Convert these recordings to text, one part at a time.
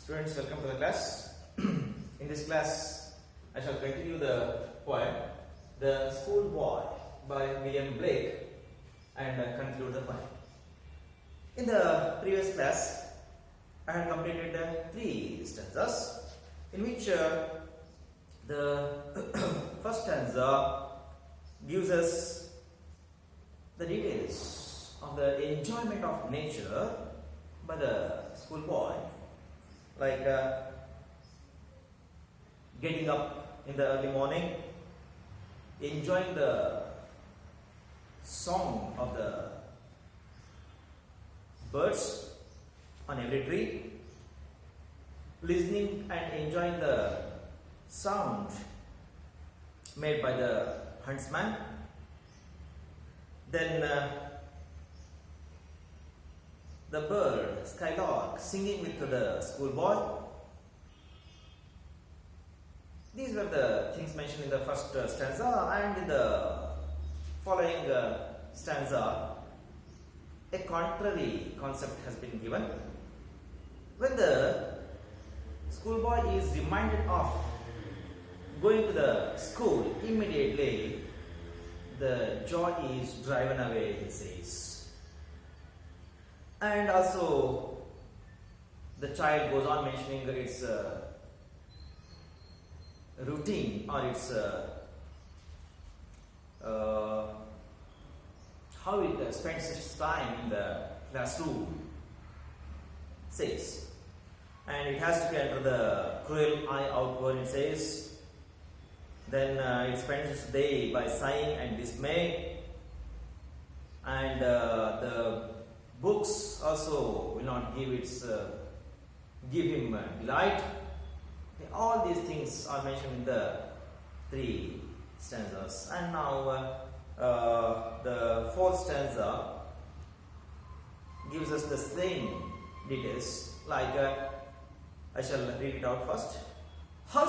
Students, welcome to the class. In this class, I shall continue the poem The School Boy by William Blake and conclude the poem. In the previous class, I had completed 3 stanzas in which the first stanza gives us the details of the enjoyment of nature by the schoolboy, like getting up in the early morning, enjoying the song of the birds on every tree, listening and enjoying the sound made by the huntsman, then the bird, skylark, singing with the schoolboy. These were the things mentioned in the first stanza, and in the following stanza, a contrary concept has been given. When the schoolboy is reminded of going to the school, immediately the joy is driven away, he says. And also, the child goes on mentioning its routine or its how it spends its time in the classroom, says. And it has to be under the cruel eye outward, it says. Then it spends its day by sighing and dismay, and the books also will not give him delight. All these things are mentioned in the 3 stanzas. And now the 4th stanza gives us the same details. Like I shall read it out first. How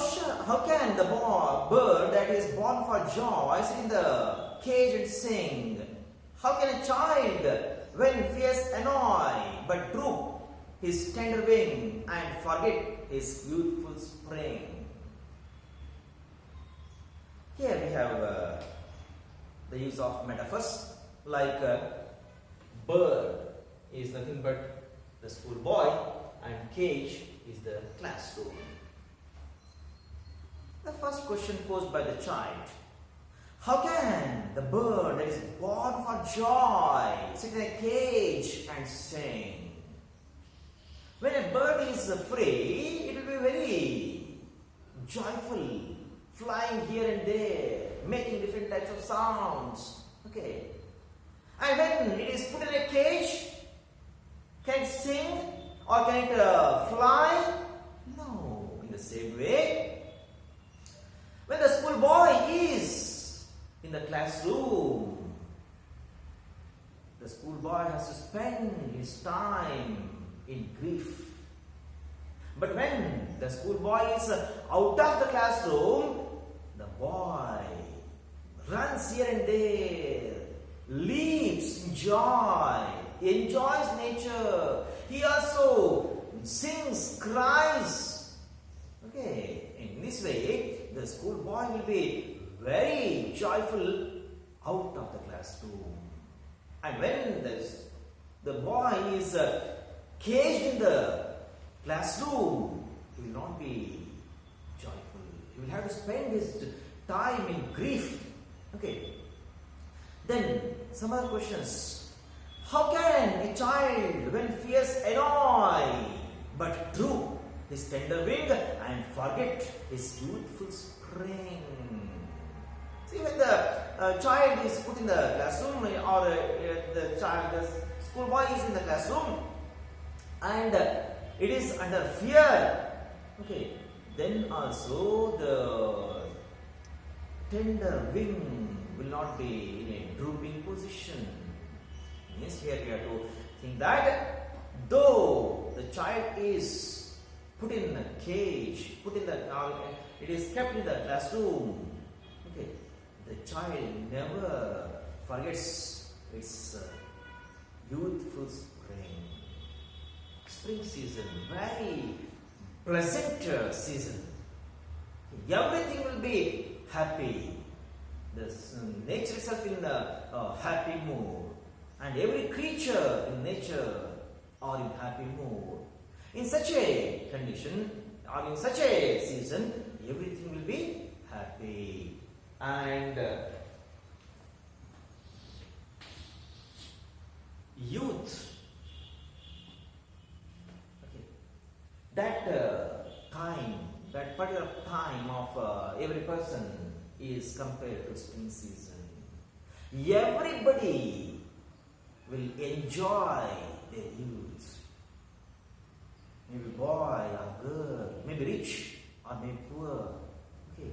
can the bird that is born for joy sit in the cage and sing? How can a child, when fears annoy, but droop his tender wing and forget his youthful spring? Here we have the use of metaphors, like bird is nothing but the schoolboy and cage is the classroom. The first question posed by the child: how can the bird that is born for joy sit in a cage and sing? When a bird is free, it will be very joyful, flying here and there, making different types of sounds. Okay. And when it is put in a cage, can it sing or can it fly? No. In the same way, when the schoolboy is in the classroom, the schoolboy has to spend his time in grief. But when the schoolboy is out of the classroom, the boy runs here and there, leaps in joy, enjoys nature. He also sings, cries. Okay, in this way, the schoolboy will be very joyful out of the classroom. And when the boy is caged in the classroom, he will not be joyful. He will have to spend his time in grief. Okay. Then some other questions. How can a child, when fears annoy, but droop his tender wing and forget his youthful spring? See, when the child is put in the classroom, or the schoolboy is in the classroom, and it is under fear, okay, then also the tender wing will not be in a drooping position. Yes, here we have to think that though the child is put in a cage, it is kept in the classroom, okay, the child never forgets its youthful spring. Spring season, very pleasant season. Everything will be happy. The nature itself in a happy mood, and every creature in nature are in happy mood. In such a condition or in such a season, everything will be happy. And youth, okay, that particular time of every person is compared to spring season. Everybody will enjoy their youth. Maybe boy or girl, maybe rich or maybe poor. Okay.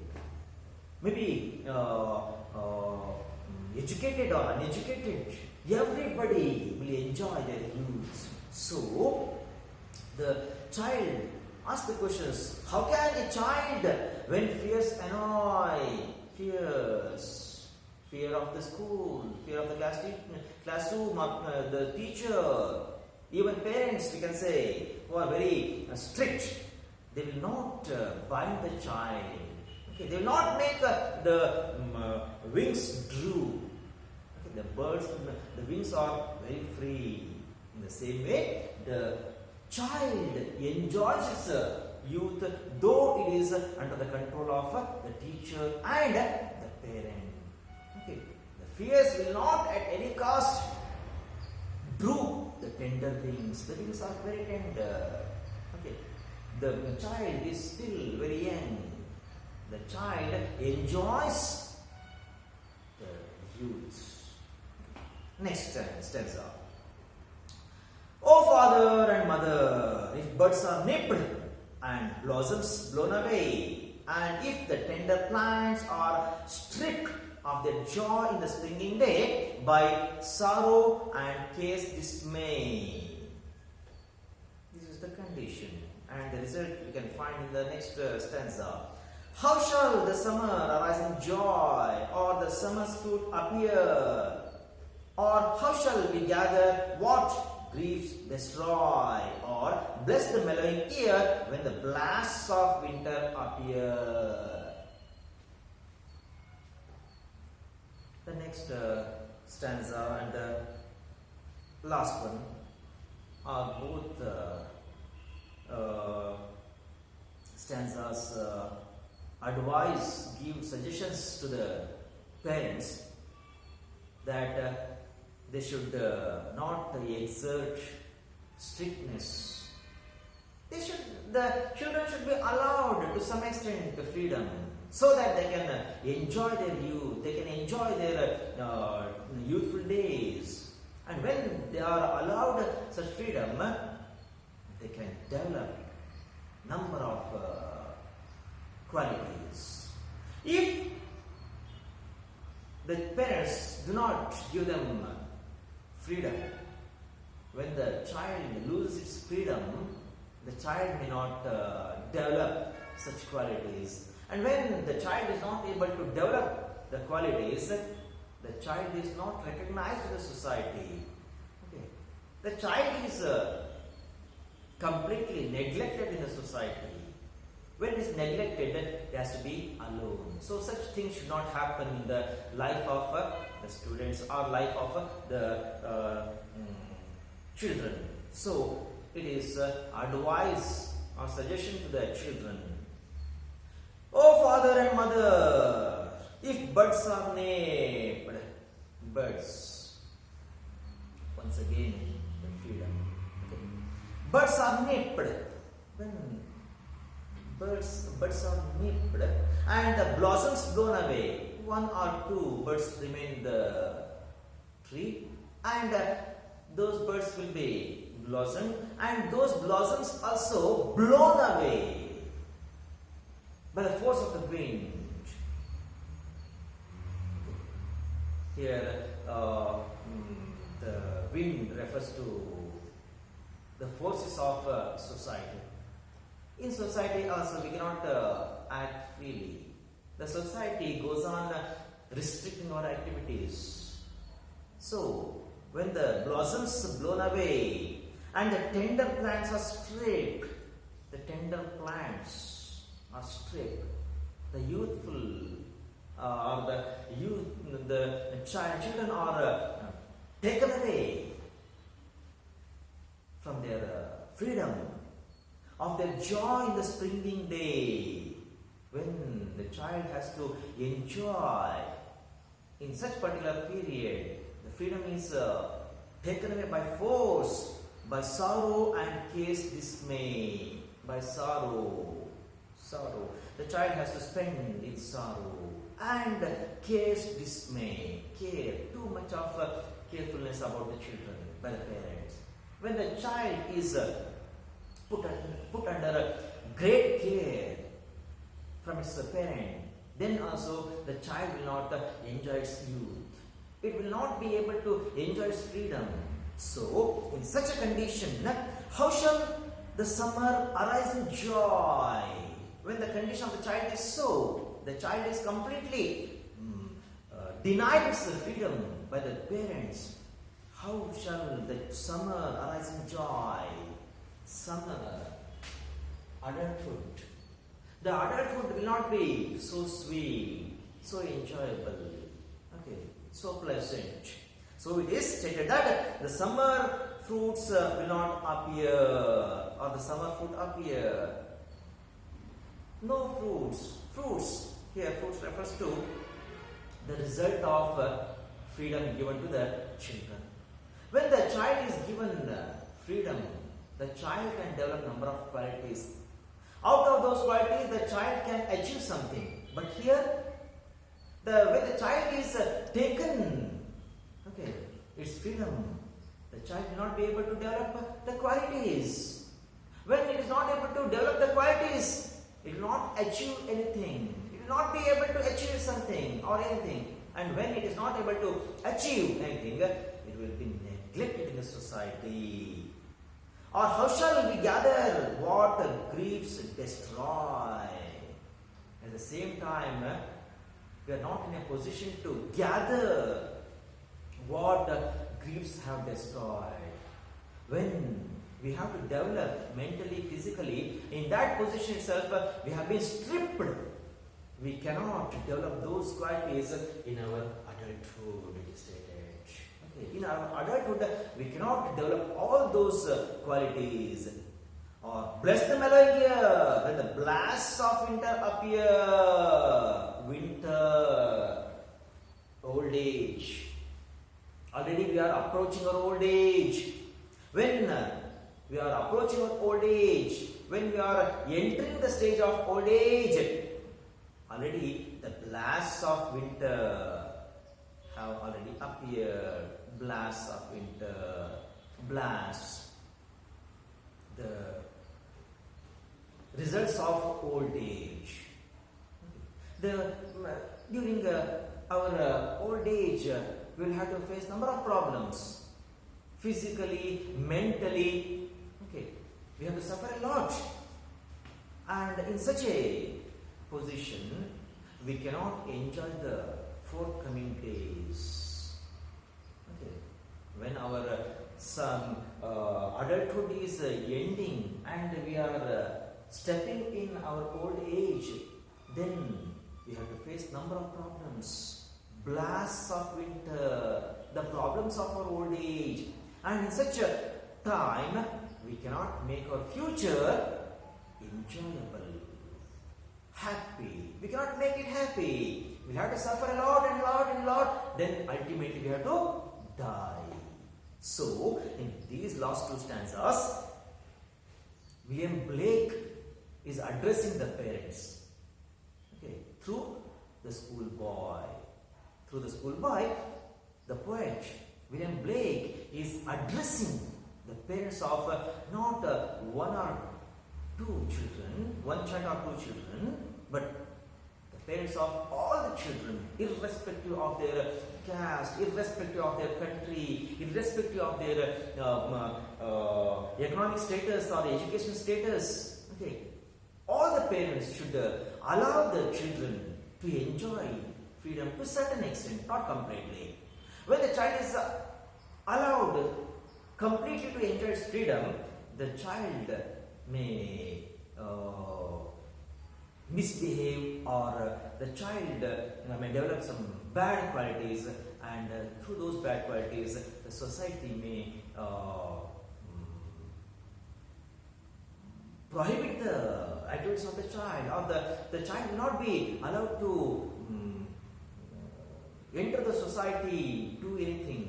Maybe educated or uneducated. Everybody will enjoy their youth. So, the child asks the questions, how can a child, when fears annoy, fear of the school, fear of the classroom, the teacher, even parents, we can say, who are very strict, they will not bind the child. Okay, they will not make the wings droop. Okay, the birds, the wings are very free. In the same way, the child enjoys its youth, though it is under the control of the teacher and the parent. Okay, the fears will not at any cost droop the tender wings. The wings are very tender. Okay, the child is still very young. The child enjoys the youth. Next stanza. O father and mother, if buds are nipped and blossoms blown away, and if the tender plants are stripped of their joy in the springing day by sorrow and case dismay. This is the condition, and the result we can find in the next stanza. How shall the summer arise in joy, or the summer's fruit appear? Or how shall we gather what griefs destroy, or bless the mellowing ear when the blasts of winter appear? The next stanza and the last one are both stanzas give suggestions to the parents that they should not exert strictness. The children should be allowed to some extent the freedom, so that they can enjoy their youth, they can enjoy their youthful days. And when they are allowed such freedom, they can develop number of qualities. If the parents do not give them freedom, when the child loses its freedom, the child may not develop such qualities. And when the child is not able to develop the qualities, the child is not recognized in the society. Okay. The child is completely neglected in the society. When it is neglected, it has to be alone. So such things should not happen in the life of the students or life of the children. So it is advice or suggestion to the children. O father and mother, if buds are nipped, buds, once again the freedom. Okay. Buds are nipped. When buds are nipped and the blossoms blown away, one or two buds remain in the tree, and those buds will be blossomed, and those blossoms also blown away by the force of the wind. Here the wind refers to the forces of society. In society also we cannot act freely. The society goes on restricting our activities. So when the blossoms blown away and the tender plants are stripped, the tender plants are stripped, the youthful or the youth, the children are taken away from their freedom, of their joy in the springing day, when the child has to enjoy in such particular period, the freedom is taken away by force, by sorrow and case dismay, by sorrow. The child has to spend in sorrow and case dismay, too much of carefulness about the children by the parents. When the child is put under great care from its parent, then also the child will not enjoy its youth. It will not be able to enjoy its freedom. So, in such a condition, how shall the summer arise in joy? When the condition of the child is so, the child is completely denied its freedom by the parents. How shall the summer arise in joy? Summer, adulthood. The adulthood will not be so sweet, so enjoyable, so pleasant. So it is stated that the summer fruits will not appear, or the summer fruit appear. No fruits. Here fruits refers to the result of freedom given to the children. When the child is given freedom, the child can develop number of qualities. Out of those qualities, the child can achieve something. But here, when the child is taken, its freedom, the child will not be able to develop the qualities. When it is not able to develop the qualities, it will not achieve anything. It will not be able to achieve something or anything. And when it is not able to achieve anything, it will be neglected in the society. Or how shall we gather what griefs destroy? At the same time, we are not in a position to gather what griefs have destroyed. When we have to develop mentally, physically, in that position itself, we have been stripped. We cannot develop those qualities in our adulthood, it is stated. In our adulthood, we cannot develop all those qualities. Or bless the mellow year, when the blasts of winter appear. Winter, old age. Already we are approaching our old age. When we are approaching our old age, when we are entering the stage of old age, already the blasts of winter have already appeared. Blasts of winter, blasts, the results of old age. During our old age, we will have to face number of problems. Physically, mentally, we have to suffer a lot. And in such a position, we cannot enjoy the forthcoming days. When our adulthood is ending and we are stepping in our old age, then we have to face number of problems. Blasts of winter, the problems of our old age. And in such a time, we cannot make our future enjoyable, happy. We cannot make it happy. We have to suffer a lot and lot. Then ultimately we have to die. So, in these last two stanzas, William Blake is addressing the parents through the schoolboy. Through the schoolboy, the poet William Blake is addressing the parents of not one or two children, one child or two children, but the parents of all the children, irrespective of their caste, irrespective of their country, irrespective of their economic status or education status. All the parents should allow the children to enjoy freedom to a certain extent, not completely. When the child is allowed completely to enjoy its freedom, the child may misbehave, or the child may develop some bad qualities, and through those bad qualities the society may prohibit the activities of the child, or the child will not be allowed to enter the society, do anything.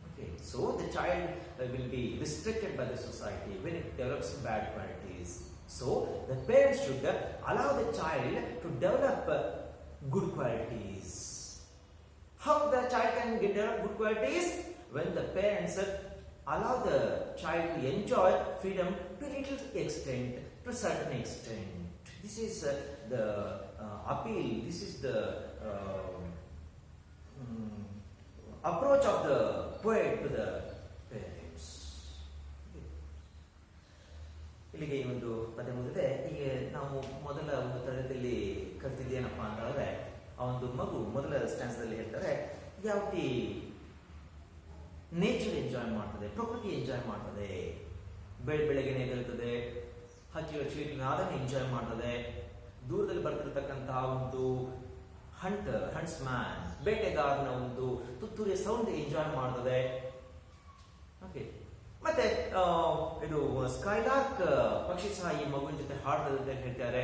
Okay, so the child will be restricted by the society when it develops bad qualities. So the parents should allow the child to develop good qualities. How the child can develop good qualities? When the parents allow the child to enjoy freedom to a little extent, to a certain extent. This is the appeal, this is the approach of the poet to the parents. ಇಲ್ಲಿಗೆ ಈ ಒಂದು ಪದ್ಯ ಮುಗಿದಿದೆ. ಈಗ ನಾವು ಮೊದಲ ಒಂದು ತರಗತಿಯಲ್ಲಿ ಕಲ್ತಿದ್ದೇನಪ್ಪ ಅಂತಂದ್ರೆ, ಆ ಒಂದು ಮಗು ಮೊದಲ ಸ್ಟ್ಯಾನ್ಸ್ದಲ್ಲಿ ಹೇಳ್ತಾರೆ ಯಾವ ರೀತಿ ನೇಚರ್ ಎಂಜಾಯ್ ಮಾಡ್ತದೆ, ಪ್ರಕೃತಿ ಎಂಜಾಯ್ ಮಾಡ್ತದೆ, ಬೆಳಗ್ಗೆನೆ ಎದ್ದೇಳ್ತದೆ, ಹಕ್ಕಿಗಳ ಚಿಲಿಪಿನಾದನ್ನು ಎಂಜಾಯ್ ಮಾಡ್ತದೆ, ದೂರದಲ್ಲಿ ಬರ್ತಿರ್ತಕ್ಕಂತಹ ಒಂದು ಹಂಟ್ಸ್ ಮ್ಯಾನ್, ಬೇಟೆಗಾರನ ಒಂದು ತುತ್ತೂರಿಯ ಸೌಂಡ್ ಎಂಜಾಯ್ ಮಾಡ್ತದೆ. ಓಕೆ, ಮತ್ತೆ ಇದು ಸ್ಕೈಲಾರ್ಕ್ ಪಕ್ಷಿ ಸಹ ಈ ಮಗುವಿನ ಜೊತೆ ಹಾಡ್ತದೆ ಅಂತ ಹೇಳ್ತಾರೆ.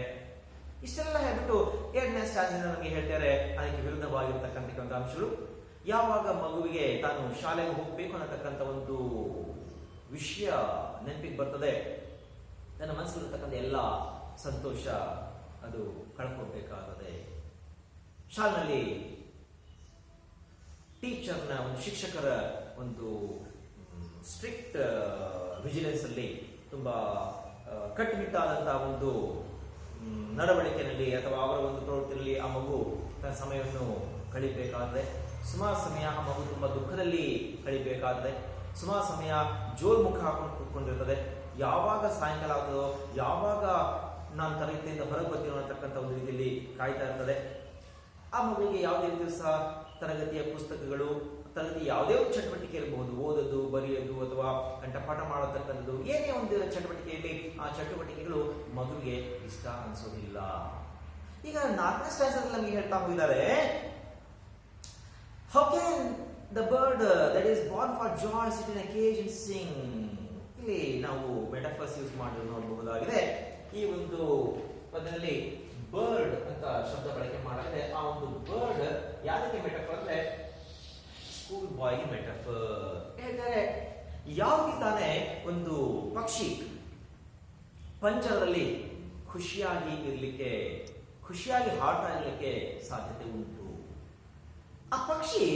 ಇಷ್ಟೆಲ್ಲ ಹೇಳ್ಬಿಟ್ಟು ಎರಡನೇ ಸ್ಟ್ಯಾನ್ಸ್ ನಮಗೆ ಹೇಳ್ತಾರೆ ಅದಕ್ಕೆ ವಿರುದ್ಧವಾಗಿರ್ತಕ್ಕಂಥ ಕೆಲವೊಂದು ಅಂಶಗಳು. ಯಾವಾಗ ಮಗುವಿಗೆ ತಾನು ಶಾಲೆಗೆ ಹೋಗ್ಬೇಕು ಅನ್ನತಕ್ಕಂಥ ಒಂದು ವಿಷಯ ನೆನಪಿಗೆ ಬರ್ತದೆ, ತನ್ನ ಮನಸ್ಸಲ್ಲಿರ್ತಕ್ಕಂಥ ಎಲ್ಲ ಸಂತೋಷ ಅದು ಕಳ್ಕೊಳ್ಬೇಕಾಗದೆ. ಶಾಲೆಯಲ್ಲಿ ಟೀಚರ್ನ ಒಂದು ಶಿಕ್ಷಕರ ಒಂದು ಸ್ಟ್ರಿಕ್ಟ್ ವಿಜಿಲೆನ್ಸ್ ಅಲ್ಲಿ ತುಂಬಾ ಕಟ್ಟುನಿಟ್ಟಾದಂತಹ ಒಂದು ನಡವಳಿಕೆಯಲ್ಲಿ ಅಥವಾ ಅವರ ಒಂದು ಪ್ರವೃತ್ತಿಯಲ್ಲಿ ಆ ಮಗು ತನ್ನ ಸಮಯವನ್ನು ಕಳಿಬೇಕಾದ್ರೆ, ಸುಮಾರು ಸಮಯ ಆ ಮಗು ತುಂಬಾ ದುಃಖದಲ್ಲಿ ಕಳಿಬೇಕಾದ್ರೆ, ಸುಮಾರು ಸಮಯ ಜೋಲ್ ಮುಖ ಹಾಕೊಂಡು ಕೂತ್ಕೊಂಡಿರ್ತದೆ. ಯಾವಾಗ ಸಾಯಂಕಾಲ ಆಗ್ತದೋ, ಯಾವಾಗ ನಾನು ತರಗತಿಯಿಂದ ಹೊರಗೆ ಬರ್ತೀನೋ ಅಂತಕ್ಕಂಥ ಒಂದು ರೀತಿಯಲ್ಲಿ ಕಾಯ್ತಾ ಇರ್ತದೆ. ಆ ಮಗುವಿಗೆ ಯಾವುದೇ ರೀತಿಯೂ ಸಹ ತರಗತಿಯ ಪುಸ್ತಕಗಳು, ತರಗತಿ ಯಾವುದೇ ಒಂದು ಚಟುವಟಿಕೆ ಇರಬಹುದು, ಓದೋದು, ಬರೆಯೋದು ಅಥವಾ ಕಂಠಪಾಠ ಮಾಡತಕ್ಕಂಥದ್ದು, ಏನೇ ಒಂದು ಚಟುವಟಿಕೆಯಲ್ಲಿ ಆ ಚಟುವಟಿಕೆಗಳು ಮಗುವಿಗೆ ಇಷ್ಟ ಅನ್ಸೋದಿಲ್ಲ. ಈಗ 4ನೇ ಸ್ಟ್ಯಾನ್ಸ್ ನಮಗೆ ಹೇಳ್ತಾ ಹೋಗಿದ್ದಾರೆ, how can the bird that is born for joy sit in a cage and sing? ಇಲ್ಲಿ ನಾವು ಮೆಟಾಫರ್ಸ್ ಯೂಸ್ ಮಾಡಿ ನೋಡಬಹುದಾಗಿದೆ. ಈ ಒಂದು ಪದದಲ್ಲಿ ಬರ್ಡ್ ಅಂತ ಶಬ್ದ ಬಳಕೆ ಮಾಡಲಾಗಿದೆ. ಆ ಒಂದು ಬರ್ಡ್ ಯಾವುದಕ್ಕೆ ಮೆಟಾಫರ್ ಅಂದ್ರೆ ಸ್ಕೂಲ್ ಬಾಯ್ಗೆ ಮೆಟಾಫರ್. ಹೇಳ್ತಾರೆ ಯಾವ ತಾನೇ ಒಂದು ಪಕ್ಷಿ ಪಂಜರದಲ್ಲಿ ಖುಷಿಯಾಗಿ ಇರಲಿಕ್ಕೆ, ಖುಷಿಯಾಗಿ ಹಾಡ್ತಾ ಇರಲಿಕ್ಕೆ ಸಾಧ್ಯತೆ ಉಂಟು. ಆ ಪಕ್ಷಿ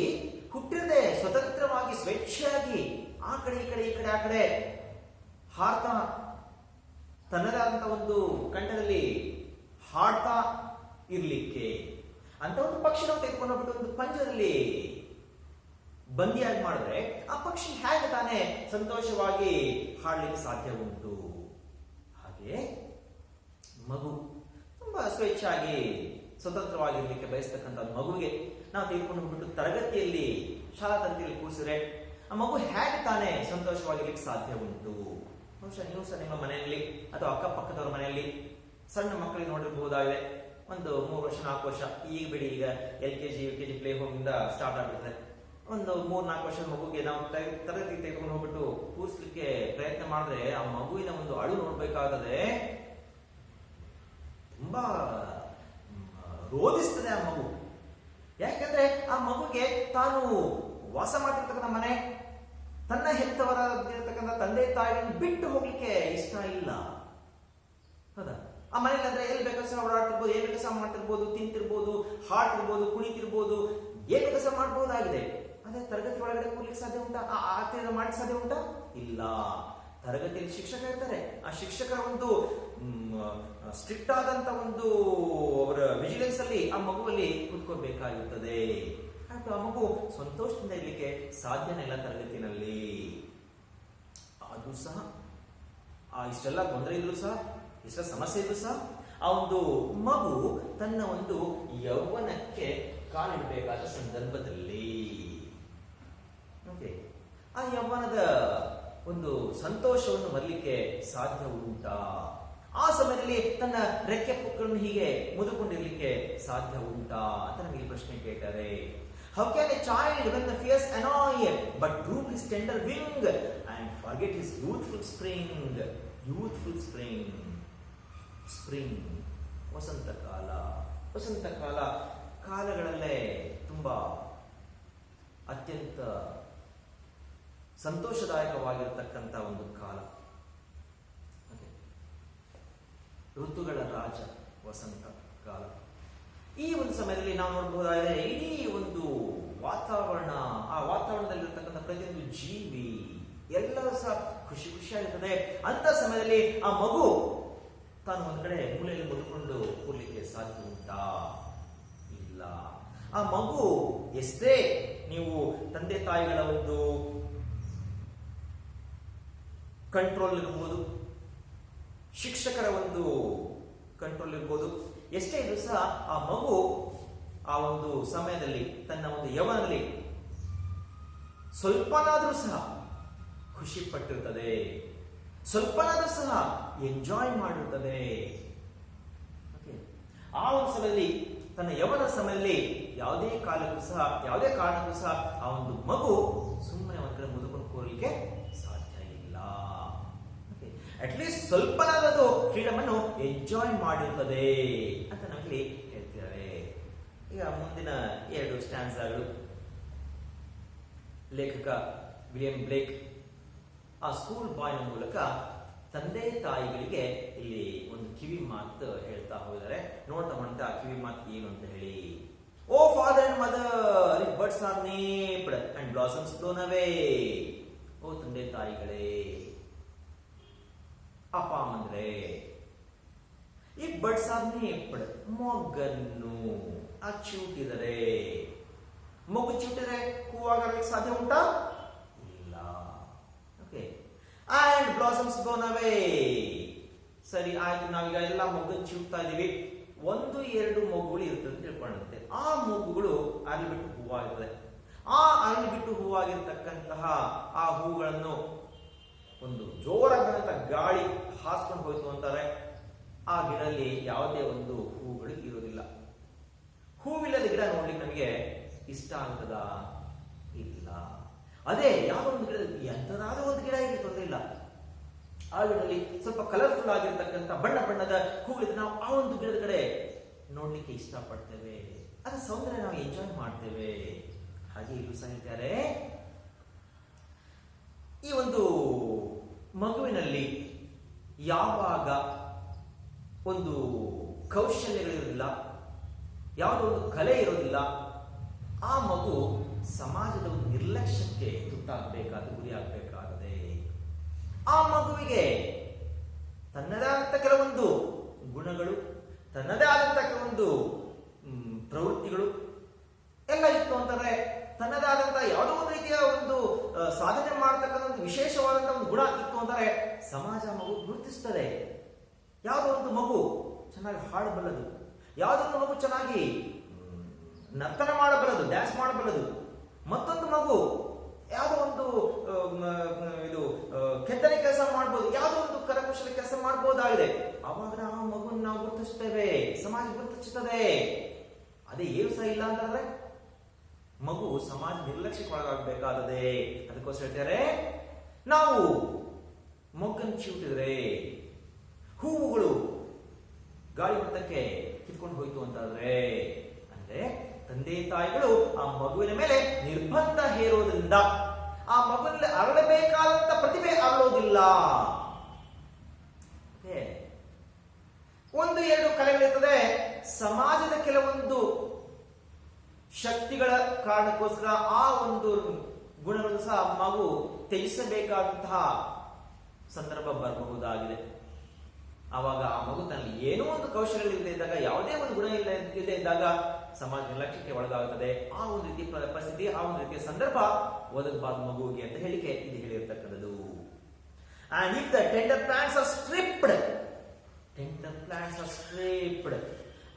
ಹುಟ್ಟಿರದೆ ಸ್ವತಂತ್ರವಾಗಿ ಸ್ವೇಚ್ಛೆಯಾಗಿ ಆ ಕಡೆ ಈ ಕಡೆ ಈ ಕಡೆ ಆ ಕಡೆ ಹಾಡ್ತಾ ತನ್ನದೇ ಆದಂತಹ ಒಂದು ಕಂಠದಲ್ಲಿ ಹಾಡ್ತಾ ಇರ್ಲಿಕ್ಕೆ ಅಂತ ಒಂದು ಪಕ್ಷಿ ನಾವು ತೆಗೆದುಕೊಂಡು ಹೋಗ್ಬಿಟ್ಟು ಒಂದು ಪಂಜರದಲ್ಲಿ ಬಂದಿಯಾಗಿ ಮಾಡಿದ್ರೆ ಆ ಪಕ್ಷಿ ಹೇಗೆ ತಾನೇ ಸಂತೋಷವಾಗಿ ಹಾಡ್ಲಿಕ್ಕೆ ಸಾಧ್ಯ ಉಂಟು. ಹಾಗೆ ಮಗು ತುಂಬಾ ಸ್ವೇಚ್ಛಾಗಿ ಸ್ವತಂತ್ರವಾಗಿರ್ಲಿಕ್ಕೆ ಬಯಸ್ತಕ್ಕಂಥ ಮಗುವಿಗೆ ನಾವು ತೆಗೆದುಕೊಂಡು ಹೋಗ್ಬಿಟ್ಟು ತರಗತಿಯಲ್ಲಿ ಶಾಲಾ ತರಗತಿಯಲ್ಲಿ ಕೂರಿಸಿದ್ರೆ ಆ ಮಗು ಹೇಗೆ ತಾನೇ ಸಂತೋಷವಾಗಿರ್ಲಿಕ್ಕೆ ಸಾಧ್ಯ ಉಂಟು. ಬಹುಶಃ ನೀವು ಸಹ ನಿಮ್ಮ ಮನೆಯಲ್ಲಿ ಅಥವಾ ಅಕ್ಕಪಕ್ಕದವರ ಮನೆಯಲ್ಲಿ ಸಣ್ಣ ಮಕ್ಕಳಿಗೆ ನೋಡಿರಬಹುದಾಗಿದೆ. ಒಂದು 3 ವರ್ಷ 4 ವರ್ಷ, ಈಗ ಬಿಡಿ, ಈಗ LKG UKG ಪ್ಲೇ ಹೋಮಿಂದ ಸ್ಟಾರ್ಟ್ ಆಗ್ಬಿಡ್ತದೆ. ಒಂದು 3-4 ವರ್ಷದ ಮಗುಗೆ ನಾವು ತರಗತಿ ತೆಗೆದುಕೊಂಡು ಹೋಗ್ಬಿಟ್ಟು ಕೂರಿಸ್ಲಿಕ್ಕೆ ಪ್ರಯತ್ನ ಮಾಡಿದ್ರೆ ಆ ಮಗುವಿನ ಒಂದು ಅಳು ನೋಡ್ಬೇಕಾಗದೆ ತುಂಬಾ ರೋಧಿಸ್ತದೆ ಆ ಮಗು. ಯಾಕಂದ್ರೆ ಆ ಮಗುಗೆ ತಾನು ವಾಸ ಮಾಡ್ತಿರ್ತಕ್ಕಂಥ ಮನೆ, ತನ್ನ ಹೆತ್ತವರಾಗಿರ್ತಕ್ಕಂಥ ತಂದೆ ತಾಯಿಯನ್ನು ಬಿಟ್ಟು ಹೋಗ್ಲಿಕ್ಕೆ ಇಷ್ಟ ಇಲ್ಲ. ಹೌದಾ? ಆ ಮನೇಲಿ ಅಂದ್ರೆ ಎಲ್ಲಿ ಬೇಕಾದ ಓಡಾಡ್ತಿರ್ಬೋದು, ಏನ್ ಕೆಲಸ ಮಾಡ್ತಿರ್ಬೋದು, ತಿಂತಿರ್ಬೋದು, ಹಾಡ್ತಿರ್ಬೋದು, ಕುಣಿತಿರ್ಬೋದು, ಏನ್ ಕೆಲಸ ಮಾಡಬಹುದಾಗಿದೆ. ಅದೇ ತರಗತಿ ಒಳಗಡೆ ಕೂರ್ಲಿಕ್ಕೆ ಸಾಧ್ಯ ಉಂಟಾ? ಆ ಮಾಡ್ಲಿಕ್ಕೆ ಸಾಧ್ಯ ಉಂಟಾ? ಇಲ್ಲ. ತರಗತಿಯಲ್ಲಿ ಶಿಕ್ಷಕ ಇರ್ತಾರೆ. ಆ ಶಿಕ್ಷಕರ ಒಂದು ಸ್ಟ್ರಿಕ್ಟ್ ಆದಂತ ಒಂದು ಅವರ ವಿಜಿಲೆನ್ಸ್ ಅಲ್ಲಿ ಆ ಮಗುವಲ್ಲಿ ಕೂತ್ಕೋಬೇಕಾಗುತ್ತದೆ. ಆ ಮಗು ಸಂತೋಷದಿಂದ ಇರ್ಲಿಕ್ಕೆ ಸಾಧ್ಯನೇ ಇಲ್ಲ ತರಗತಿನಲ್ಲಿ. ಅದು ಸಹ ಇಷ್ಟೆಲ್ಲ ತೊಂದರೆ ಇದ್ರು ಸಹ, ಇಷ್ಟೆಲ್ಲ ಸಮಸ್ಯೆ ಇದ್ರು ಸಹ ಆ ಒಂದು ಮಗು ತನ್ನ ಒಂದು ಯೌವನಕ್ಕೆ ಕಾಲಿಡಬೇಕಾದ ಸಂದರ್ಭದಲ್ಲಿ ಆ ಯೌವನದ ಒಂದು ಸಂತೋಷವನ್ನು ಬರಲಿಕ್ಕೆ ಸಾಧ್ಯ ಉಂಟಾ? ಆ ಸಮಯದಲ್ಲಿ ತನ್ನ ರೆಕ್ಕೆ ಪುಕ್ಕಗಳನ್ನು ಹೀಗೆ ಮುದುಕೊಂಡಿರ್ಲಿಕ್ಕೆ ಸಾಧ್ಯ ಉಂಟಾ ಅಂತ ನಮಗೆ ಪ್ರಶ್ನೆ ಕೇಳ್ತಾರೆ. How can a child when the fears annoy but droop his tender wing and forget his youthful spring? Youthful spring. Spring. ವಸಂತ ಕಾಲ. ವಸಂತ ಕಾಲ ಕಾಲಗಳಲ್ಲೇ ತುಂಬಾ ಅತ್ಯಂತ ಸಂತೋಷದಾಯಕವಾಗಿರತಕ್ಕಂಥ ಒಂದು ಕಾಲ. ಋತುಗಳ ರಾಜ ವಸಂತ ಕಾಲ. ಈ ಒಂದು ಸಮಯದಲ್ಲಿ ನಾವು ನೋಡಬಹುದಾದರೆ ಇಡೀ ಒಂದು ವಾತಾವರಣ, ಆ ವಾತಾವರಣದಲ್ಲಿರ್ತಕ್ಕಂಥ ಪ್ರತಿಯೊಂದು ಜೀವಿ ಎಲ್ಲರೂ ಸಹ ಖುಷಿ ಖುಷಿಯಾಗಿರ್ತದೆ. ಅಂತ ಸಮಯದಲ್ಲಿ ಆ ಮಗು ತಾನು ಒಂದ್ ಕಡೆ ಮೂಲೆಯಲ್ಲಿ ಮುದ್ಕೊಂಡು ಕೂರ್ಲಿಕ್ಕೆ ಸಾಧ್ಯ ಉಂಟಾ? ಇಲ್ಲ. ಆ ಮಗು ಎಷ್ಟೇ ನೀವು ತಂದೆ ತಾಯಿಗಳ ಒಂದು ಕಂಟ್ರೋಲ್ ಇರ್ಬೋದು, ಶಿಕ್ಷಕರ ಒಂದು ಕಂಟ್ರೋಲ್ ಇರ್ಬೋದು, ಎಷ್ಟೇ ಇದ್ರೂ ಸಹ ಆ ಮಗು ಆ ಒಂದು ಸಮಯದಲ್ಲಿ ತನ್ನ ಒಂದು ಯವನದಲ್ಲಿ ಸ್ವಲ್ಪನಾದ್ರೂ ಸಹ ಖುಷಿ ಪಟ್ಟಿರ್ತದೆ, ಸ್ವಲ್ಪನಾದ್ರೂ ಸಹ ಎಂಜಾಯ್ ಮಾಡಿರ್ತದೆ. ಆ ಒಂದು ಸಮಯದಲ್ಲಿ ತನ್ನ ಯವನ ಸಮಯದಲ್ಲಿ ಯಾವುದೇ ಕಾರಣಕ್ಕೂ ಸಹ ಆ ಒಂದು ಮಗು ಸುಮ್ಮನೆ ಒಂದ್ ಕಡೆ ಮುದುಕೊಂಡು ಕೂರಲಿಕ್ಕೆ ಸಾಧ್ಯ ಇಲ್ಲ. ಅಟ್ಲೀಸ್ಟ್ ಸ್ವಲ್ಪನಾದರೂ ಫ್ರೀಡಮ್ ಅನ್ನು ಎಂಜಾಯ್ ಮಾಡಿರ್ತದೆ ಅಂತ ನಮಗೆ ಹೇಳ್ತಿದ್ದಾರೆ. ಈಗ ಮುಂದಿನ 2 ಸ್ಟ್ಯಾನ್ಸಾಗಳು ಲೇಖಕ ವಿಲಿಯಂ ಬ್ಲೇಕ್ ಆ ಸ್ಕೂಲ್ ಬಾಯ್ನ ಮೂಲಕ ತಂದೆ ತಾಯಿಗಳಿಗೆ ಇಲ್ಲಿ ಒಂದು ಕಿವಿ ಮಾತು ಹೇಳ್ತಾ ಹೋಗಿದ್ದಾರೆ. ನೋಡ್ತಾ ಮಾಡ್ತಾ ಕಿವಿ ಮಾತು ಏನು ಅಂತ ಹೇಳಿ. Oh father and mother, if birds are napped and blossoms blown away. Oh ತಂದೆ ತಾಯಿಗಳೇ, ಅಪ್ಪ ಅಮ್ಮಂದ್ರೆ, ಇಫ್ ಬರ್ಡ್ಸ್ ಆರ್ ನೇಪ್ಡ್, ಮೊಗ್ಗನ್ನು ಅಚ್ಚೂಟಿದರೆ, ಮೊಗ್ಗು ಚೂಟಿದರೆ ಹೂವಾಗಲಿಕ್ಕೆ ಸಾಧ್ಯ ಉಂಟಾ? ಇಲ್ಲ. Okay. And blossoms blown away. ಸರಿ ಆಯ್ತು, ನಾವೀಗ ಎಲ್ಲ ಮೊಗ್ಗನ್ನು ಚೂಡ್ತಾ ಇದೀವಿ, 1-2 ಮೊಗ್ಗುಗಳು ಇರ್ತದೆ ಅಂತ ತಿಳ್ಕೊಂಡಂತೆ. ಆ ಮೊಗ್ಗುಗಳು ಅರಳಿ ಬಿಟ್ಟು ಹೂವಾಗಿರ್ತದೆ. ಆ ಅರಳಿ ಬಿಟ್ಟು ಹೂವಾಗಿರ್ತಕ್ಕಂತಹ ಆ ಹೂಗಳನ್ನು ಒಂದು ಜೋರಾದಂತ ಗಾಳಿ ಹಾಸ್ಕೊಂಡು ಹೋಯ್ತು ಅಂತಾರೆ. ಆ ಗಿಡದಲ್ಲಿ ಯಾವುದೇ ಒಂದು ಹೂಗಳು ಇರೋದಿಲ್ಲ. ಹೂವಿಲ್ಲದ ಗಿಡ ನೋಡ್ಲಿಕ್ಕೆ ನಮಗೆ ಇಷ್ಟ ಆಗ್ತದ? ಇಲ್ಲ. ಅದೇ ಯಾವ ಒಂದು ಗಿಡ, ಎಂತದಾದ ಒಂದು ಗಿಡ ಇಲ್ಲಿ ತೊಂದರೆ ಇಲ್ಲ, ಆ ಗಿಡದಲ್ಲಿ ಸ್ವಲ್ಪ ಕಲರ್ಫುಲ್ ಆಗಿರ್ತಕ್ಕಂಥ ಬಣ್ಣ ಬಣ್ಣದ ಹೂಗಳಿದ್ರೆ ನಾವು ಆ ಒಂದು ಗಿಡದ ಕಡೆ ನೋಡ್ಲಿಕ್ಕೆ ಇಷ್ಟಪಡ್ತೇವೆ, ಅದರ ಸೌಂದರ್ಯ ನಾವು ಎಂಜಾಯ್ ಮಾಡ್ತೇವೆ. ಹಾಗೆ ಇಲ್ಲೂ ಸಹ ಹೇಳ್ತಾರೆ, ಈ ಒಂದು ಮಗುವಿನಲ್ಲಿ ಯಾವಾಗ ಒಂದು ಕೌಶಲ್ಯಗಳಿರೋದಿಲ್ಲ, ಯಾವುದೋ ಒಂದು ಕಲೆ ಇರೋದಿಲ್ಲ, ಆ ಮಗು ಸಮಾಜದ ಒಂದು ನಿರ್ಲಕ್ಷ್ಯಕ್ಕೆ ತುತ್ತಾಗಬೇಕಾದ ಗುರಿ ಆಗಬೇಕಾಗಿದೆ. ಆ ಮಗುವಿಗೆ ತನ್ನದೇ ಆದಂಥ ಕೆಲವೊಂದು ಗುಣಗಳು, ತನ್ನದೇ ಆದಂಥ ಕೆಲವೊಂದು ಪ್ರವೃತ್ತಿಗಳು ಎಲ್ಲ ಇತ್ತು ಅಂತಂದ್ರೆ, ತನ್ನದೇ ಆದಂಥ ಯಾವುದೋ ಒಂದು ರೀತಿಯ ಒಂದು ಸಾಧನೆ ಮಾಡತಕ್ಕಂಥ ಒಂದು ವಿಶೇಷವಾದಂಥ ಒಂದು ಗುಣ ಇತ್ತು ಅಂತಾರೆ, ಸಮಾಜ ಮಗು ಗುರುತಿಸ್ತದೆ. ಯಾವುದೋ ಒಂದು ಮಗು ಚೆನ್ನಾಗಿ ಹಾಡಬಲ್ಲದು, ಯಾವುದೋ ಒಂದು ಮಗು ಚೆನ್ನಾಗಿ ನರ್ತನ ಮಾಡಬಲ್ಲದು, ಡ್ಯಾನ್ಸ್ ಮಾಡಬಲ್ಲದು, ಮತ್ತೊಂದು ಮಗು ಯಾವುದೋ ಒಂದು ಇದು ಕೆತ್ತನೆ ಕೆಲಸ ಮಾಡ್ಬೋದು, ಯಾವುದೋ ಒಂದು ಕರಕುಶಲ ಕೆಲಸ ಮಾಡಬಹುದಾಗಿದೆ. ಅವಾಗ ನಾವು ಮಗುವನ್ನು ನಾವು ಗುರುತಿಸ್ತೇವೆ, ಸಮಾಜ ಗುರುತಿಸುತ್ತದೆ. ಅದೇ ಏನು ಸಹ ಇಲ್ಲ ಅಂತಂದ್ರೆ ಮಗು ಸಮಾಜ ನಿರ್ಲಕ್ಷ್ಯಕ್ಕೆ ಒಳಗಾಗಬೇಕಾದದೆ. ಅದಕ್ಕೋಸ್ಕರ ಹೇಳ್ತಾರೆ, ನಾವು ಮೊಗ್ಗನ್ನು ಚಿವುಟಿದ್ರೆ ಹೂವುಗಳು ಗಾಳಿ ಮಟ್ಟಕ್ಕೆ ಕಿತ್ಕೊಂಡು ಹೋಯ್ತು ಅಂತಾದ್ರೆ, ಅಂದ್ರೆ ತಂದೆ ತಾಯಿಗಳು ಆ ಮಗುವಿನ ಮೇಲೆ ನಿರ್ಬಂಧ ಹೇರೋದ್ರಿಂದ ಆ ಮಗುವಿನಲ್ಲಿ ಅರಳಬೇಕಾದಂತ ಪ್ರತಿಭೆ ಅರಳೋದಿಲ್ಲ. 1-2 ಕಲೆಗಳಿರ್ತದೆ, ಸಮಾಜದ ಕೆಲವೊಂದು ಶಕ್ತಿಗಳ ಕಾರಣಕ್ಕೋಸ್ಕರ ಆ ಒಂದು ಗುಣಗಳು ಸಹ ಮಗು ತ್ಯಜಿಸಬೇಕಾದಂತಹ ಸಂದರ್ಭ ಬರಬಹುದಾಗಿದೆ. ಆವಾಗ ಆ ಮಗು ತನ್ನಲ್ಲಿ ಏನೋ ಒಂದು ಕೌಶಲ್ಯ ಇಲ್ಲದೆ ಇದ್ದಾಗ, ಯಾವುದೇ ಒಂದು ಗುಣ ಇಲ್ಲದೆ ಇದ್ದಾಗ ಸಮಾಜ ನಿರ್ಲಕ್ಷ್ಯಕ್ಕೆ ಒಳಗಾಗುತ್ತದೆ. ಆ ಒಂದು ರೀತಿಯ ಪರಿಸ್ಥಿತಿ, ಆ ಒಂದು ರೀತಿಯ ಸಂದರ್ಭ ಓದಬಾರ್ದು ಮಗುವಿಗೆ ಅಂತ ಹೇಳಿಕೆ ಇದು ಹೇಳಿರ್ತಕ್ಕಂಥದ್ದು. And if the tender plants are stripped,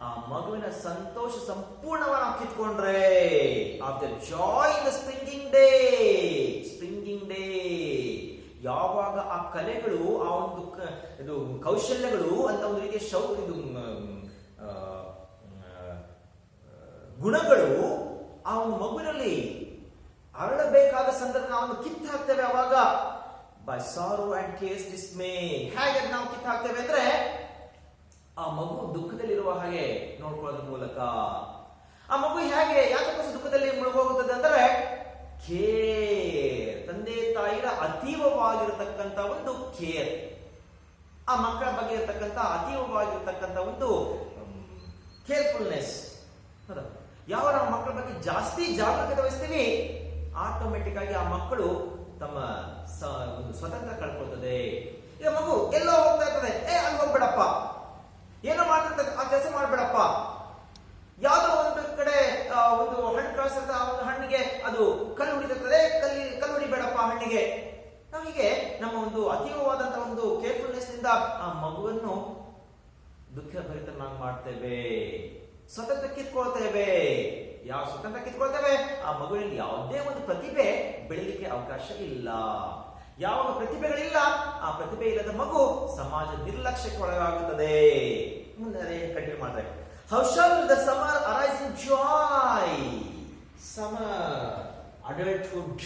ಆ ಮಗುವಿನ ಸಂತೋಷ ಸಂಪೂರ್ಣವಾಗಿ ನಾವು ಕಿತ್ಕೊಂಡ್ರೆ, of the joy in the springing day, ಯಾವಾಗ ಆ ಕಲೆಗಳು, ಆ ಒಂದು ಇದು ಕೌಶಲ್ಯಗಳು ಅಂತ ಒಂದು ರೀತಿಯ ಗುಣಗಳು ಆ ಒಂದು ಮಗುವಿನಲ್ಲಿ ಅರಳಬೇಕಾದ ಸಂದರ್ಭ ನಾವು ಕಿತ್ತು ಹಾಕ್ತೇವೆ. ಅವಾಗ ಬೈ ಸಾರೋ ಅಂಡ್ ಕೇಸ್ ಡಿಸ್ಮೇ, ಹೇಗೆ ನಾವು ಕಿತ್ತು ಹಾಕ್ತೇವೆ ಅಂದ್ರೆ ಆ ಮಗು ದುಃಖದಲ್ಲಿರುವ ಹಾಗೆ ನೋಡ್ಕೊಳ್ಳೋದ್ರ ಮೂಲಕ. ಆ ಮಗು ಹೇಗೆ ಯಾಕಪ್ಪ ದುಃಖದಲ್ಲಿ ಮುಳುಗೋಗುತ್ತದೆ ಅಂದ್ರೆ ಕೇರ್, ತಂದೆ ತಾಯಿರ ಅತೀವವಾಗಿರತಕ್ಕಂತ ಒಂದು ಕೇರ್, ಆ ಮಕ್ಕಳ ಬಗ್ಗೆ ಇರತಕ್ಕಂತ ಅತೀವವಾಗಿರತಕ್ಕಂತ ಒಂದು ಕೇರ್ಫುಲ್ನೆಸ್. ಯಾವ ನಾವು ಮಕ್ಕಳ ಬಗ್ಗೆ ಜಾಸ್ತಿ ಜಾಗೃತಿ ವಹಿಸ್ತೀವಿ, ಆಟೋಮೆಟಿಕ್ ಆಗಿ ಆ ಮಕ್ಕಳು ತಮ್ಮ ಒಂದು ಸ್ವತಂತ್ರ ಕಳ್ಕೊಳ್ತದೆ. ಈಗ ಮಗು ಎಲ್ಲೋ ಹೋಗ್ತಾ ಇರ್ತದೆ, ಅಲ್ಲಿ ಹೋಗ್ಬೇಡಪ್ಪ, ಏನೋ ಮಾಡ್ತಿರ್ತದೆ, ಆ ಕೆಲಸ ಮಾಡ್ಬೇಡಪ್ಪ, ಯಾವ್ದೋ ಒಂದು ಕಡೆ ಒಂದು ಹಣ್ಣು ಕಳಿಸಿರ್ತ, ಆ ಒಂದು ಹಣ್ಣಿಗೆ ಅದು ಕಲ್ಲು ಹೊಡಿತಿರ್ತದೆ, ಕಲ್ಲು ಹೊಡಿಬೇಡಪ್ಪ ಹಣ್ಣಿಗೆ. ನಾವು ಹೀಗೆ ನಮ್ಮ ಒಂದು ಅತೀವವಾದಂತಹ ಒಂದು ಕೇರ್ಫುಲ್ನೆಸ್ ನಿಂದ ಆ ಮಗುವನ್ನು ದುಃಖ ಭರಿತನಾಗಿ ಮಾಡ್ತೇವೆ, ಸ್ವತಂತ್ರ ಕಿತ್ಕೊಳ್ತೇವೆ. ಯಾವ ಸ್ವತಂತ್ರ ಕಿತ್ಕೊಳ್ತೇವೆ, ಆ ಮಗುವಿನಲ್ಲಿ ಯಾವುದೇ ಒಂದು ಪ್ರತಿಭೆ ಬೆಳಲಿಕ್ಕೆ ಅವಕಾಶ ಇಲ್ಲ. ಯಾವ ಪ್ರತಿಭೆಗಳಿಲ್ಲ, ಆ ಪ್ರತಿಭೆ ಇಲ್ಲದ ಮಗು ಸಮಾಜ ನಿರ್ಲಕ್ಷ್ಯಕ್ಕೆ ಒಳಗಾಗುತ್ತದೆ. ಮುಂದೆ ಕಂಟಿನ್ಯೂ ಮಾಡ್ತಾರೆ. How shall the summer arise in joy? Summer, adulthood.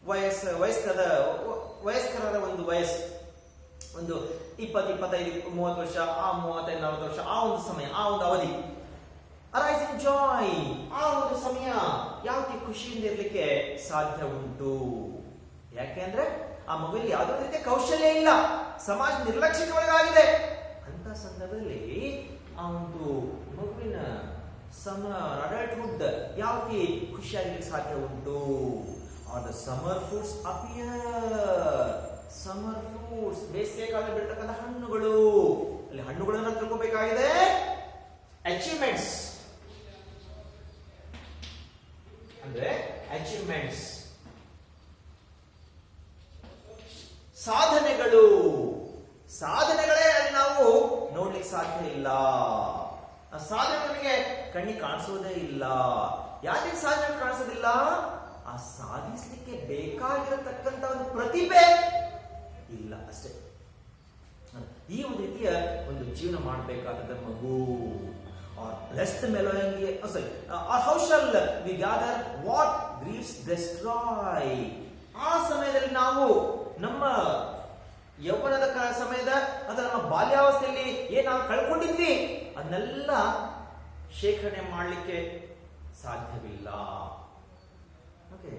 ವಯಸ್ಕರ ಒಂದು ವಯಸ್ಸು, ಒಂದು 20, 25, 30 ವರ್ಷ, ಆ 35, 40 ವರ್ಷ, ಆ ಒಂದು ಸಮಯ, ಆ ಒಂದು ಅವಧಿ. ಅರೈಸ್ ಇನ್ ಜಾಯ್, ಆ ಒಂದು ಸಮಯ ಯಾಕೆ ಖುಷಿಯಿಂದ ಇರಲಿಕ್ಕೆ ಸಾಧ್ಯ ಉಂಟು? ಯಾಕೆಂದ್ರೆ ಆ ಮಗುವಿಗೆ ಯಾವುದೇ ರೀತಿಯ ಕೌಶಲ್ಯ ಇಲ್ಲ, ಸಮಾಜ ನಿರ್ಲಕ್ಷ್ಯಕ್ಕೆ ಒಳಗಾಗಿದೆ. ಅಂತ ಸಂದರ್ಭದಲ್ಲಿ ಆ ಒಂದು ಮಗುವಿನ ಸಮ್ಮರ್ ಅಡಲ್ಟ್ಹುಡ್ ಯಾಕೆ ಖುಷಿಯಾಗಿರ್ಲಿಕ್ಕೆ ಸಾಧ್ಯ ಉಂಟು? Are the summer fruits appear. Summer fruits, ಬೇಸಿಗೆ ಕಾಲ ಬಿಡ್ತಕ್ಕಂಥ ಹಣ್ಣುಗಳು. ಅಲ್ಲಿ ಹಣ್ಣುಗಳನ್ನ ತಿಳ್ಕೋಬೇಕಾಗಿದೆ. ಅಚೀವ್ಮೆಂಟ್ಸ್ ಅಂದ್ರೆ ಅಚೀವ್ಮೆಂಟ್ಸ್, ಸಾಧನೆಗಳು. ಸಾಧನೆಗಳೇ ಅಲ್ಲಿ ನಾವು ನೋಡ್ಲಿಕ್ಕೆ ಸಾಧ್ಯ ಇಲ್ಲ. ಆ ಸಾಧನೆಗಳಿಗೆ ಕಣ್ಣಿಗೆ ಕಾಣಿಸೋದೇ ಇಲ್ಲ. ಯಾಕೆ ಸಾಧನೆ ಕಾಣಿಸೋದಿಲ್ಲ? ಆ ಸಾಧಿಸಲಿಕ್ಕೆ ಬೇಕಾಗಿರತಕ್ಕಂತ ಒಂದು ಪ್ರತಿಭೆ ಇಲ್ಲ ಅಷ್ಟೇ. ಈ ಒಂದು ರೀತಿಯ ಒಂದು ಜೀವನ ಮಾಡಬೇಕಾದ ಮಗು. Blessed melody, or how shall we gather what griefs destroy? ಆ ಸಮಯದಲ್ಲಿ ನಾವು ನಮ್ಮ ಯೌವನದ ಸಮಯದ ಅಥವಾ ನಮ್ಮ ಬಾಲ್ಯಾವಸ್ಥೆಯಲ್ಲಿ ಏನ್ ನಾವು ಕಳ್ಕೊಂಡಿದ್ವಿ ಅದನ್ನೆಲ್ಲ ಶೇಖರಣೆ ಮಾಡಲಿಕ್ಕೆ ಸಾಧ್ಯವಿಲ್ಲ. ಓಕೆ,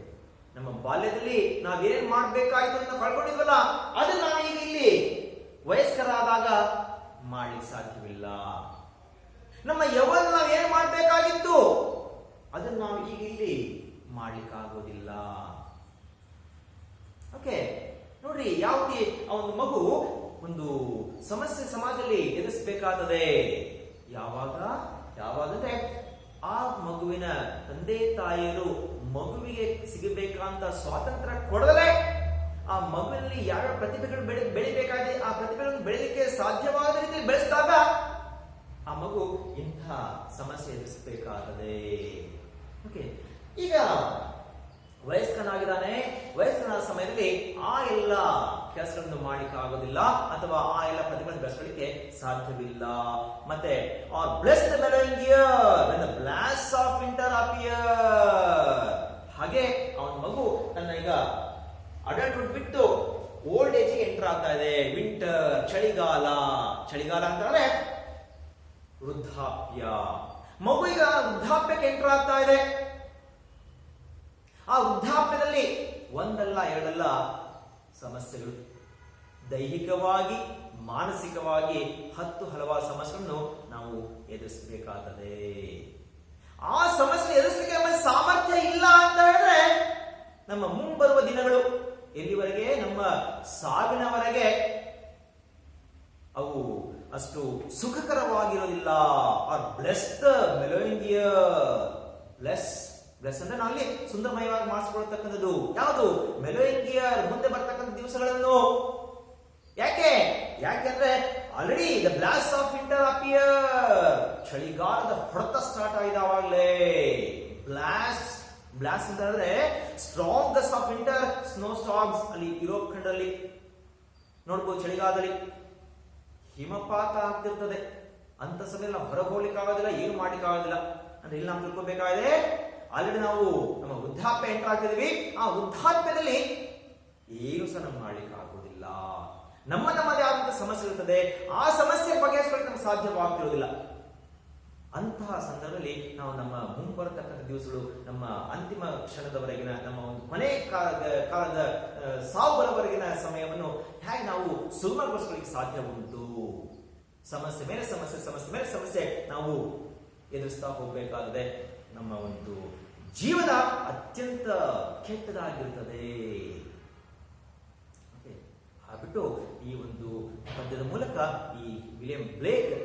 ನಮ್ಮ ಬಾಲ್ಯದಲ್ಲಿ ನಾವೇನ್ ಮಾಡ್ಬೇಕಾಯ್ತು ಅಂತ ಕಳ್ಕೊಂಡಿದ್ವಲ್ಲ, ಅದನ್ನ ನಾವೀಗ ಇಲ್ಲಿ ವಯಸ್ಕರಾದಾಗ ಮಾಡ್ಲಿಕ್ಕೆ ಸಾಧ್ಯವಿಲ್ಲ. ನಮ್ಮ ಯೌವನ ನಾವು ಏನ್ ಮಾಡ್ಬೇಕಾಗಿತ್ತು ಅದನ್ನ ನಾವು ಈಗ ಇಲ್ಲಿ ಮಾಡ್ಲಿಕ್ಕಾಗೋದಿಲ್ಲ. ಓಕೆ, ನೋಡ್ರಿ, ಯಾವುದೇ ಒಂದು ಮಗು ಒಂದು ಸಮಸ್ಯೆ ಸಮಾಜದಲ್ಲಿ ಎದುರಿಸಬೇಕಾದರೆ ಯಾವಾಗಂದ್ರೆ ಆ ಮಗುವಿನ ತಂದೆ ತಾಯಿಯರು ಮಗುವಿಗೆ ಸಿಗಬೇಕಂತ ಸ್ವಾತಂತ್ರ್ಯ ಕೊಡಲೇ ಆ ಮಗುವಿನಲ್ಲಿ ಯಾವ ಪ್ರತಿಭೆಗಳು ಬೆಳಿಬೇಕಾಗಿದೆ ಆ ಪ್ರತಿಭೆಗಳನ್ನು ಬೆಳಿಲಿಕ್ಕೆ ಸಾಧ್ಯವಾದ ರೀತಿಯಲ್ಲಿ ಬೆಳೆಸಿದಾಗ ಆ ಮಗು ಇಂತಹ ಸಮಸ್ಯೆ ಎದುರಿಸಬೇಕಾಗಿದೆ. ಓಕೆ, ಈಗ ವಯಸ್ಕನಾಗಿದ್ದಾನೆ. ವಯಸ್ಕನಾದ ಸಮಯದಲ್ಲಿ ಆ ಎಲ್ಲ ಕೆಲಸಗಳನ್ನು ಮಾಡ್ಲಿಕ್ಕೆ ಆಗೋದಿಲ್ಲ ಅಥವಾ ಆ ಎಲ್ಲ ಪ್ರತಿಭೆಗಳನ್ನು ಬೆಳೆಸಲಿಕ್ಕೆ ಸಾಧ್ಯವಿಲ್ಲ. ಮತ್ತೆ blessed mellowing year when the blasts of winter appear. ಹಾಗೆ ಅವನ ಮಗು ತನ್ನ ಈಗ ಅಡಲ್ಟ್ಹುಡ್ ಬಿಟ್ಟು ಓಲ್ಡ್ ಏಜ್ ಎಂಟರ್ ಆಗ್ತಾ ಇದೆ. ವಿಂಟರ್, ಚಳಿಗಾಲ ಅಂತಂದ್ರೆ ವೃದ್ಧಾಪ್ಯ. ಮಗು ಈಗ ವೃದ್ಧಾಪ್ಯಕ್ಕೆ ಎಂಟರ್ ಆಗ್ತಾ ಇದೆ. ಆ ವೃದ್ಧಾಪ್ಯದಲ್ಲಿ ಒಂದಲ್ಲ ಎರಡಲ್ಲ ಸಮಸ್ಯೆಗಳು, ದೈಹಿಕವಾಗಿ ಮಾನಸಿಕವಾಗಿ ಹಲವಾರು ಸಮಸ್ಯೆಗಳನ್ನು ನಾವು ಎದುರಿಸಬೇಕಾಗಿದೆ. ಆ ಸಮಸ್ಯೆ ಎದುರಿಸಲಿಕ್ಕೆ ನಮ್ಮ ಸಾಮರ್ಥ್ಯ ಇಲ್ಲ ಅಂತ ಹೇಳಿದ್ರೆ ನಮ್ಮ ಮುಂಬರುವ ದಿನಗಳು ಎಲ್ಲಿವರೆಗೆ, ನಮ್ಮ ಸಾವಿನವರೆಗೆ ಅವು ಅಷ್ಟು ಸುಖಕರವಾಗಿರೋದಿಲ್ಲ. Blessed mellowing year. ಬ್ಲೆಸ್ ಅಂದ್ರೆ ನಾವಲ್ಲಿ ಸುಂದರಮಯವಾಗಿ ಮಾಡಿಸ್ಕೊಳ್ತಕ್ಕಂಥದ್ದು ಯಾವುದು? ಮೆಲೋಯಿಂಗ್ ಇಯರ್, ಮುಂದೆ ಬರ್ತಕ್ಕಂಥ ದಿವಸಗಳನ್ನು. ಯಾಕೆಂದ್ರೆ already the blast of winter appear. ಚಳಿಗಾಲದ ಹೊಡೆತ ಸ್ಟಾರ್ಟ್ ಆಗಿದಾವಾಗಲೇ. ಬ್ಲಾಸ್ಟ್ ಅಂತ ಹೇಳಿದ್ರೆ strongest of winter snow storms ಅಲ್ಲಿ ಯುರೋಪ್ ಖಂಡದಲ್ಲಿ ನೋಡ್ಬೋದು ಚಳಿಗಾಲದಲ್ಲಿ ಹಿಮಪಾತ ಆಗ್ತಿರ್ತದೆ. ಅಂತ ಸಮಯದಲ್ಲಿ ನಾವು ಹೊರಗೆ ಹೋಗ್ಲಿಕ್ಕಾಗೋದಿಲ್ಲ, ಏನು ಮಾಡ್ಲಿಕ್ಕಾಗೋದಿಲ್ಲ. ಅಂದ್ರೆ ಇಲ್ಲಿ ನಾವು ತಿಳ್ಕೊಬೇಕಾಗಿದೆ, ಆಲ್ರೆಡಿ ನಾವು ನಮ್ಮ ವೃದ್ಧಾಪ್ಯ ಎಂಟರ್ ಆಗ್ತಿದೀವಿ. ಆ ವೃದ್ಧಾಪ್ಯದಲ್ಲಿ ಏನು ಸಹ ನಾವು ಮಾಡ್ಲಿಕ್ಕೆ ಆಗೋದಿಲ್ಲ. ನಮ್ಮದೇ ಆದಂತಹ ಸಮಸ್ಯೆ ಇರ್ತದೆ. ಆ ಸಮಸ್ಯೆ ಬಗೆಹರಿಸ್ಕೊಳ್ಳಿಕ್ಕೆ ನಮ್ಗೆ ಸಾಧ್ಯವಾಗ್ತಿರೋದಿಲ್ಲ. ಅಂತಹ ಸಂದರ್ಭದಲ್ಲಿ ನಾವು ನಮ್ಮ ಮುಂಬರತಕ್ಕಂಥ ದಿವಸಗಳು, ನಮ್ಮ ಅಂತಿಮ ಕ್ಷಣದವರೆಗಿನ, ನಮ್ಮ ಒಂದು ಕೊನೆ ಕಾಲದ ಸಾವು ಬರೋವರೆಗಿನ ಸಮಯವನ್ನು ಹೇಗೆ ನಾವು ಸುಲಭಗೊಳಿಸ್ಕೊಳ್ಳಿಕ್ಕೆ ಸಾಧ್ಯ ಉಂಟು. ಸಮಸ್ಯೆ ಮೇಲೆ ಸಮಸ್ಯೆ, ಸಮಸ್ಯೆ ಮೇಲೆ ಸಮಸ್ಯೆ ನಾವು ಎದುರಿಸ್ತಾ ಹೋಗಬೇಕಾದ್ರೆ ನಮ್ಮ ಒಂದು ಜೀವನ ಅತ್ಯಂತ ಕೆಟ್ಟದಾಗಿರುತ್ತದೆ. ಆಗ್ಬಿಟ್ಟು ಈ ಒಂದು ಪದ್ಯದ ಮೂಲಕ ಈ ವಿಲಿಯಂ ಬ್ಲೇಕ್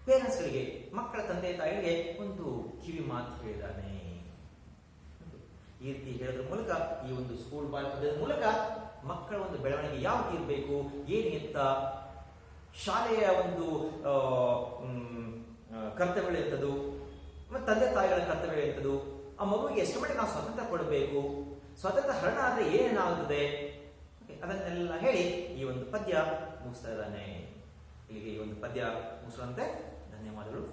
ಪೇರೆಂಟ್ಸ್ಗಳಿಗೆ, ಮಕ್ಕಳ ತಂದೆ ತಾಯಿಗಳಿಗೆ ಒಂದು ಕಿವಿ ಮಾತು ಹೇಳಿದಾನೆ. ಈ ರೀತಿ ಹೇಳೋದ್ರ ಮೂಲಕ, ಈ ಒಂದು ಸ್ಕೂಲ್ ಬಾಯ್ ಪದ್ಯದ ಮೂಲಕ ಮಕ್ಕಳ ಒಂದು ಬೆಳವಣಿಗೆ ಯಾವ ಇರಬೇಕು, ಏನು ಎತ್ತ, ಶಾಲೆಯ ಒಂದು ಕರ್ತವ್ಯಗಳು ಎಂಥದ್ದು, ಮತ್ತು ತಂದೆ ತಾಯಿಗಳ ಕರ್ತವ್ಯ ಎಂಥದ್ದು, ಆ ಮಗುವಿಗೆ ಎಷ್ಟು ಮಟ್ಟಿಗೆ ನಾವು ಸ್ವಾತಂತ್ರ್ಯ ಕೊಡಬೇಕು, ಸ್ವಾತಂತ್ರ್ಯ ಹರಣ ಆದ್ರೆ ಏನೇನಾಗುತ್ತದೆ, ಅದನ್ನೆಲ್ಲ ಹೇಳಿ ಈ ಒಂದು ಪದ್ಯ ಮುಗಿಸ್ತಾ ಇದ್ದಾನೆ. ಇಲ್ಲಿಗೆ ಈ ಒಂದು ಪದ್ಯ ಮುಗಿಸುವಂತೆ ಧನ್ಯವಾದಗಳು.